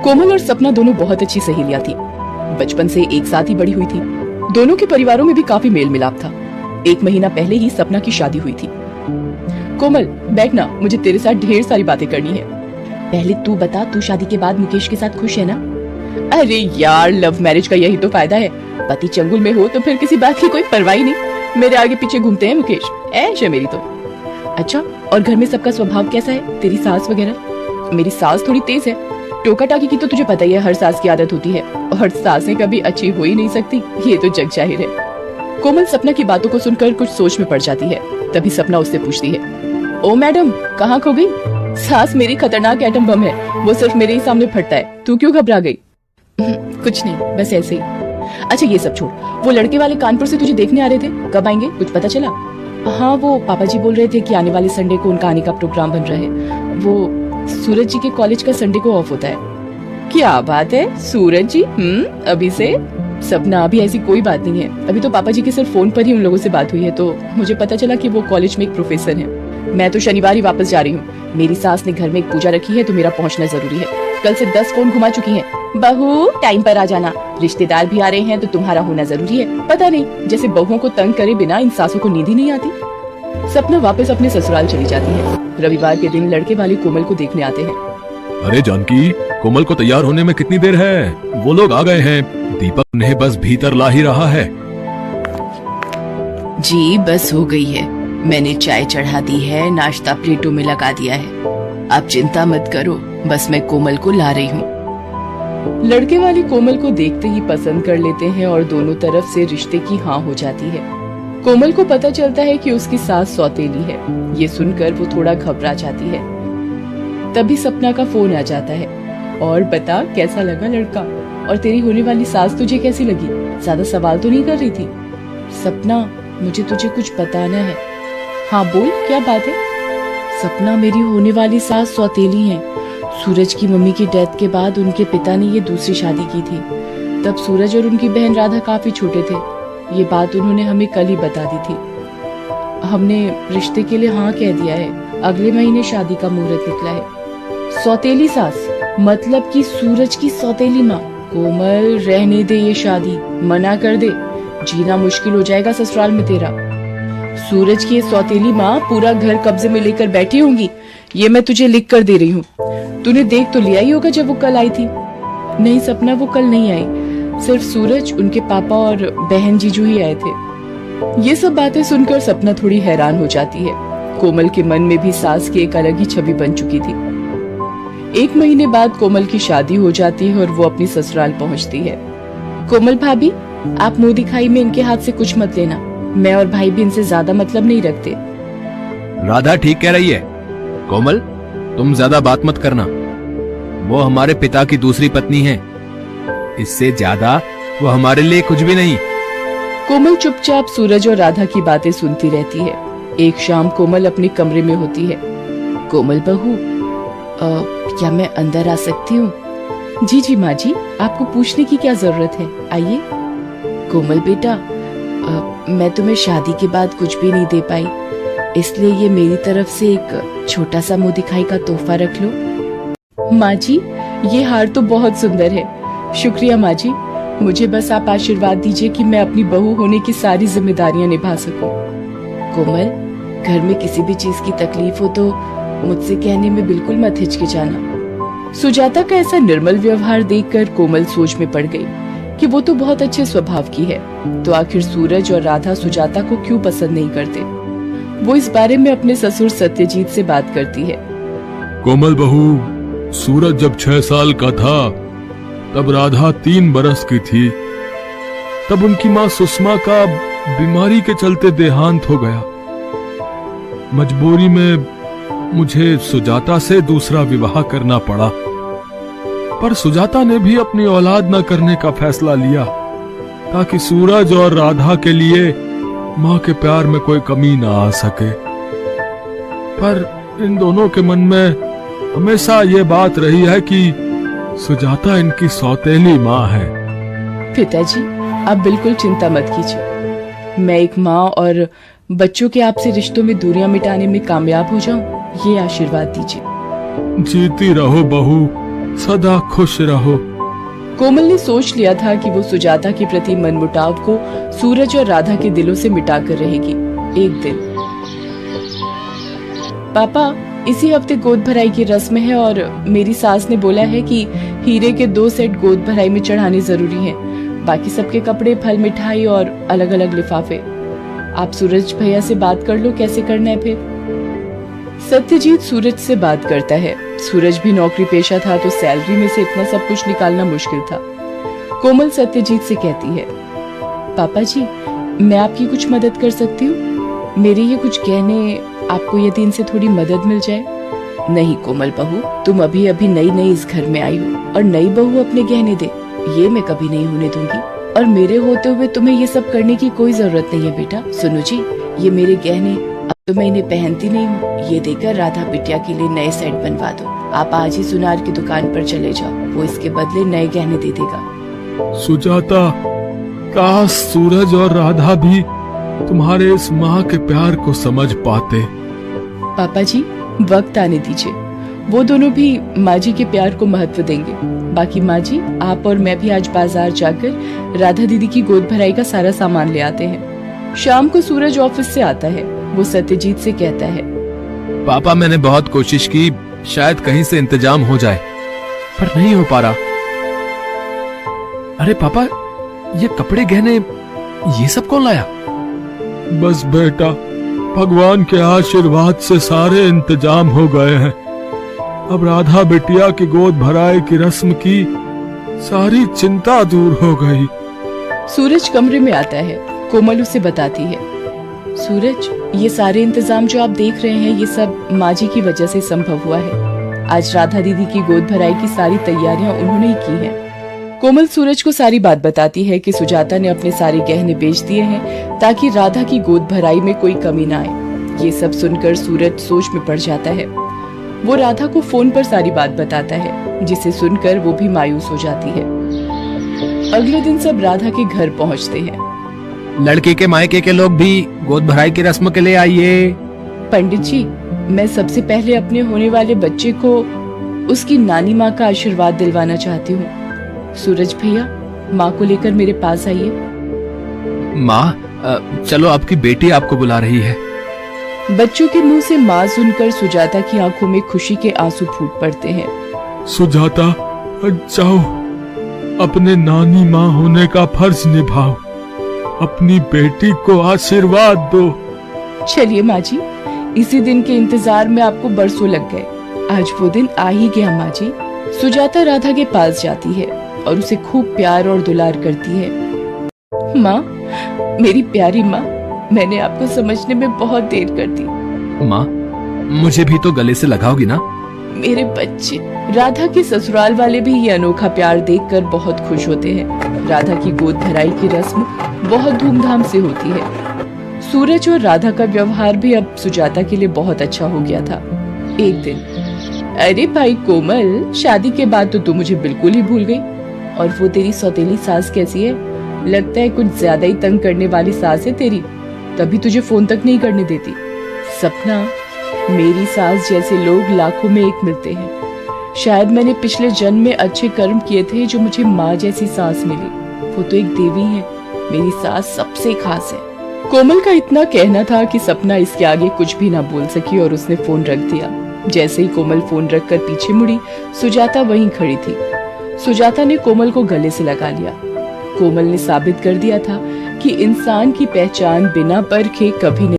कोमल और सपना दोनों बहुत अच्छी सहेलियां थी। बचपन से एक साथ ही बड़ी हुई थी। दोनों के परिवारों में भी काफी मेल मिलाप था। 1 महीना पहले ही सपना की शादी हुई थी। कोमल बैठ ना, मुझे तेरे साथ ढेर सारी बातें करनी है। पहले तू बता, तू शादी के बाद मुकेश के साथ खुश है ना? अरे यार, लव मैरिज का यही तो फायदा है। पति चंगुल में हो तो फिर किसी बात की कोई परवाह ही नहीं। मेरे आगे पीछे घूमते हैं मुकेश, ऐश है मेरी तो। अच्छा, और घर में सबका स्वभाव कैसा है, तेरी सास वगैरह? मेरी सास थोड़ी तेज है। टोका टाकी की तो तुझे पता ही है, हर सास की आदत होती है, और सासें कभी अच्छी हो ही नहीं सकती, ये तो जग जाहिर है। कोमल सपना की बातों को सुनकर कुछ सोच में पड़ जाती है। तभी सपना उससे पूछती है, ओ मैडम, कहाँ खो गई? सास मेरी खतरनाक एटम बम है, वो सिर्फ मेरे ही सामने फटता है, तू क्यों घबरा गई? कुछ नहीं, बस ऐसे ही। अच्छा ये सब छोड़, वो लड़के वाले कानपुर से तुझे देखने आ रहे थे, कब आएंगे, कुछ पता चला? हाँ, वो पापा जी बोल रहे थे कि आने वाले संडे को उनका आने का प्रोग्राम बन रहा है। वो सूरज जी के कॉलेज का संडे को ऑफ होता है। क्या बात है, सूरज जी? अभी से? सपना, अभी ऐसी कोई बात नहीं है। अभी तो पापा जी के सिर्फ फोन पर ही उन लोगों से बात हुई है, तो मुझे पता चला कि वो कॉलेज में एक प्रोफेसर हैं। मैं तो शनिवार ही वापस जा रही हूँ। मेरी सास ने घर में एक पूजा रखी है, तो मेरा पहुँचना जरूरी है। कल से 10 फोन घुमा चुकी हैं। बहू टाइम पर आ जाना, रिश्तेदार भी आ रहे हैं तो तुम्हारा होना जरूरी है। पता नहीं, जैसे बहुओं को तंग करे बिना इन सासों को नींद ही नहीं आती। सपना वापस अपने ससुराल चली जाती है। रविवार के दिन लड़के वाले कोमल को देखने आते हैं। अरे जानकी, कोमल को तैयार होने में कितनी देर है? वो लोग आ गए हैं, दीपक उन्हें बस भीतर ला ही रहा है। जी बस हो गई है, मैंने चाय चढ़ा दी है, नाश्ता प्लेटों में लगा दिया है। आप चिंता मत करो, बस मैं कोमल को ला रही हूँ। लड़के वाले कोमल को देखते ही पसंद कर लेते हैं और दोनों तरफ से रिश्ते की हाँ हो जाती है। कोमल को पता चलता है कि उसकी सास सौतेली है। ये सुनकर वो थोड़ा घबरा जाती है। तभी सपना का फोन आ जाता है। और बता, कैसा लगा लड़का? और तेरी होने वाली सास तुझे कैसी लगी? ज्यादा सवाल तो नहीं कर रही थी? सपना, मुझे तुझे कुछ बताना है। हाँ बोल, क्या बात है? सपना, मेरी होने वाली सास सौतेली हैं। सूरज की मम्मी की डेथ के बाद उनके पिता ने ये दूसरी शादी की थी। तब सूरज और उनकी बहन राधा काफी छोटे थे। ये बात उन्होंने हमें कल ही बता दी थी। हमने रिश्ते के लिए हाँ कह दिया है। अगले महीने शादी का मुहूर्त निकला है। सौतेली सास मतलब कि सूरज की सौतेली माँ? कोमल, रहने दे ये शादी, मना कर दे, जीना मुश्किल हो जाएगा ससुराल में तेरा। सूरज की ये सौतेली माँ पूरा घर कब्जे में लेकर बैठी होंगी, ये मैं तुझे लिख कर दे रही हूँ। तूने देख तो लिया ही होगा जब वो कल आई थी। नहीं सपना, वो कल नहीं आई, सिर्फ सूरज, उनके पापा और बहन जीजू ही आए थे। ये सब बातें सुनकर सपना थोड़ी हैरान हो जाती है। कोमल के मन में भी सास की एक अलग ही छवि बन चुकी थी। 1 महीने बाद कोमल की शादी हो जाती है और वो अपनी ससुराल पहुंचती है। कोमल भाभी, आप मुंह दिखाई में इनके हाथ से कुछ मत लेना। मैं और भाई भी इनसे ज्यादा मतलब नहीं रखते। राधा ठीक कह रही है। कोमल, तुम ज्यादा बात मत करना। वो हमारे पिता की दूसरी पत्नी है, इससे ज्यादा वो हमारे लिए कुछ भी नहीं। कोमल चुपचाप सूरज और राधा की बातें सुनती रहती है। एक शाम कोमल अपने कमरे में होती है। कोमल बहू, क्या मैं अंदर आ सकती हूँ? जी जी माँ जी, आपको पूछने की क्या जरूरत है, आइए। कोमल बेटा, मैं तुम्हें शादी के बाद कुछ भी नहीं दे पाई, इसलिए ये मेरी तरफ से एक छोटा सा मुंह दिखाई का तोहफा रख लो। माँ जी, ये हार तो बहुत सुंदर है। शुक्रिया माँ जी, मुझे बस आप आशीर्वाद दीजिए कि मैं अपनी बहू होने की सारी जिम्मेदारियां निभा सकूं। कोमल, घर में किसी भी चीज की तकलीफ हो तो मुझसे कहने में बिल्कुल मत हिचकिचाना। सुजाता का ऐसा निर्मल व्यवहार देखकर कोमल सोच में पड़ गई कि वो तो बहुत अच्छे स्वभाव की है, तो आखिर सूरज और राधा सुजाता को क्यों पसंद नहीं करते। वो इस बारे में अपने ससुर सत्यजीत से बात करती है। कोमल बहू, सूरज जब 6 साल का था तब राधा 3 बरस की थी। तब उनकी माँ सुषमा का बीमारी के चलते देहांत हो गया। मजबूरी में मुझे सुजाता से दूसरा विवाह करना पड़ा, पर सुजाता ने भी अपनी औलाद न करने का फैसला लिया ताकि सूरज और राधा के लिए माँ के प्यार में कोई कमी ना आ सके। पर इन दोनों के मन में हमेशा ये बात रही है कि सुजाता इनकी सौतेली माँ है। पिताजी, आप बिल्कुल चिंता मत कीजिए। मैं एक माँ और बच्चों के आपसे रिश्तों में दूरियां मिटाने में कामयाब हो जाऊं, ये आशीर्वाद दीजिए। जीती रहो बहू, सदा खुश रहो। कोमल ने सोच लिया था कि वो सुजाता के प्रति मनमुटाव को सूरज और राधा के दिलों से मिटाकर रहेगी। एक दिन, पापा इसी हफ्ते गोद भराई की रस्म है और मेरी सास ने बोला है कि हीरे के 2 सेट गोद भराई में चढ़ाने जरूरी हैं। बाकी सबके कपड़े, फल, मिठाई और अलग अलग लिफाफे। आप सूरज भैया से बात कर लो कैसे करना है फिर। सत्यजीत सूरज से बात करता है। सूरज भी नौकरी पेशा था तो सैलरी में से इतना सब कुछ निकालना मुश्किल था। कोमल सत्यजीत से कहती है, पापा जी मैं आपकी कुछ मदद कर सकती हूँ? मेरे ये कुछ गहने आपको यदि इनसे थोड़ी मदद मिल जाए। नहीं कोमल बहू, तुम अभी अभी नई इस घर में आई हो और नई बहू अपने गहने दे, ये मैं कभी नहीं होने दूंगी। और मेरे होते हुए तुम्हें ये सब करने की कोई जरूरत नहीं है बेटा। सुनो जी, ये मेरे गहने, अब तो मैं इन्हें पहनती नहीं हूँ, ये देकर राधा बिटिया के लिए नए सेट बनवा दो। आप आज ही सुनार की दुकान पर चले जाओ, वो इसके बदले नए गहने दे देगा। सुजाता, काश सूरज और राधा भी तुम्हारे इस माँ के प्यार को समझ पाते। पापा जी वक्त आने दीजिए, वो दोनों भी माँ जी के प्यार को महत्व देंगे। बाकी माँ जी, आप और मैं भी आज बाजार जाकर राधा दीदी की गोद भराई का सारा सामान ले आते हैं। शाम को सूरज ऑफिस से आता है। वो सत्यजीत से कहता है, पापा मैंने बहुत कोशिश की, शायद कहीं से इंतजाम हो जाए, पर नहीं हो पा रहा। अरे पापा, ये कपड़े, गहने, ये सब कौन लाया? बस बेटा, भगवान के आशीर्वाद से सारे इंतजाम हो गए हैं। अब राधा बिटिया की गोद भराई की रस्म की सारी चिंता दूर हो गई। सूरज कमरे में आता है। कोमल उसे बताती है, सूरज ये सारे इंतजाम जो आप देख रहे हैं ये सब माँ जी की वजह से संभव हुआ है। आज राधा दीदी की गोद भराई की सारी तैयारियां उन्होंने ही की हैं। कोमल सूरज को सारी बात बताती है कि सुजाता ने अपने सारे गहने बेच दिए हैं ताकि राधा की गोद भराई में कोई कमी ना आए। ये सब सुनकर सूरज सोच में पड़ जाता है। वो राधा को फोन पर सारी बात बताता है, जिसे सुनकर वो भी मायूस हो जाती है। अगले दिन सब राधा के घर पहुंचते हैं। लड़की के मायके के लोग भी गोद भराई की रस्म के लिए आइए। पंडित जी, मैं सबसे पहले अपने होने वाले बच्चे को उसकी नानी माँ का आशीर्वाद दिलवाना चाहती हूँ। सूरज भैया, माँ को लेकर मेरे पास आइए। माँ, चलो आपकी बेटी आपको बुला रही है। बच्चों के मुंह से माँ सुनकर सुजाता की आंखों में खुशी के आंसू फूट पड़ते हैं। सुजाता, जाओ, अपने नानी माँ होने का फर्ज निभाओ, अपनी बेटी को आशीर्वाद दो। चलिए माँ जी, इसी दिन के इंतजार में आपको बरसों लग गए, आज वो दिन आ ही गया माँ जी। सुजाता राधा के पास जाती है और उसे खूब प्यार और दुलार करती है। माँ, मेरी प्यारी माँ, मैंने आपको समझने में बहुत देर कर दी। माँ, मुझे भी तो गले से लगाओगी ना? मेरे बच्चे। राधा के ससुराल वाले भी ये अनोखा प्यार देखकर बहुत खुश होते हैं। राधा की गोद भराई की रस्म बहुत धूमधाम से होती है। सूरज और राधा का व्यवहार भी अब सुजाता के लिए बहुत अच्छा हो गया था। एक दिन, अरे भाई कोमल, शादी के बाद तो तू मुझे बिल्कुल ही भूल गई। और वो तेरी सौतेली सास कैसी है? लगता है कुछ ज्यादा ही तंग करने वाली सास है तेरी, तभी तुझे फोन तक नहीं करने देती। सपना, मेरी सास जैसे लोग लाखों में एक मिलते हैं। शायद मैंने पिछले जन्म में अच्छे कर्म किए थे जो मुझे माँ जैसी सास मिली। वो तो एक देवी है, मेरी सास सबसे खास है। कोमल का इतना कहना था कि सपना इसके आगे कुछ भी ना बोल सकी और उसने फोन रख दिया। जैसे ही कोमल फोन रखकर पीछे मुड़ी, सुजाता वहीं खड़ी थी। सुजाता ने कोमल को गले से लगा लिया। कोमल ने साबित कर दिया था कि इंसान की पहचान बिना परखे कभी नहीं